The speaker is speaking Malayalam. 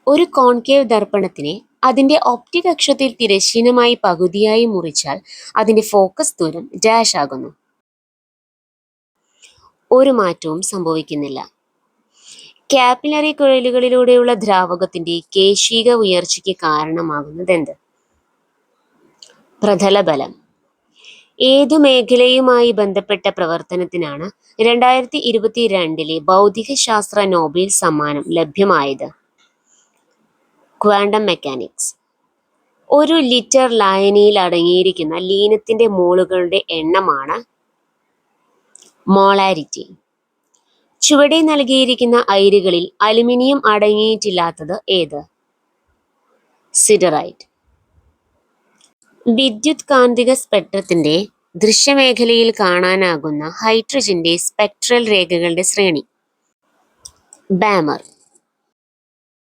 ഒരു കോൺകേവ് ദർപ്പണത്തിനെ അതിന്റെ ഒപ്റ്റിക് അക്ഷത്തിൽ തിരശ്ചീനമായി പകുതിയായി മുറിച്ചാൽ അതിന്റെ ഫോക്കസ് ദൂരം ഡാഷ് ആകുന്നു. ഒരു മാറ്റവും സംഭവിക്കുന്നില്ല. കാപ്പിലറി കുഴലുകളിലൂടെയുള്ള ദ്രാവകത്തിന്റെ കേശിക ഉയർച്ചയ്ക്ക് കാരണമാകുന്നതെന്ത്? പ്രതലബലം. ഏതു മേഖലയുമായി ബന്ധപ്പെട്ട പ്രവർത്തനത്തിനാണ് 2022 ഭൗതികശാസ്ത്ര നോബൽ സമ്മാനം ലഭ്യമായത്? Quantum mechanics. ഒരു ലിറ്റർ ലായനിയിൽ അടങ്ങിയിരിക്കുന്ന ലീനത്തിന്റെ മോളുകളുടെ എണ്ണമാണ് മോളാരിറ്റി. ചുവടെ നൽകിയിരിക്കുന്ന അയിരുകളിൽ അലുമിനിയം അടങ്ങിയിട്ടില്ലാത്തത് ഏത്? സിഡറൈറ്റ്. വിദ്യുത് കാന്തിക സ്പെക്ട്രത്തിന്റെ ദൃശ്യമേഖലയിൽ കാണാനാകുന്ന ഹൈഡ്രജന്റെ സ്പെക്ട്രൽ രേഖകളുടെ ശ്രേണി? ബാമർ.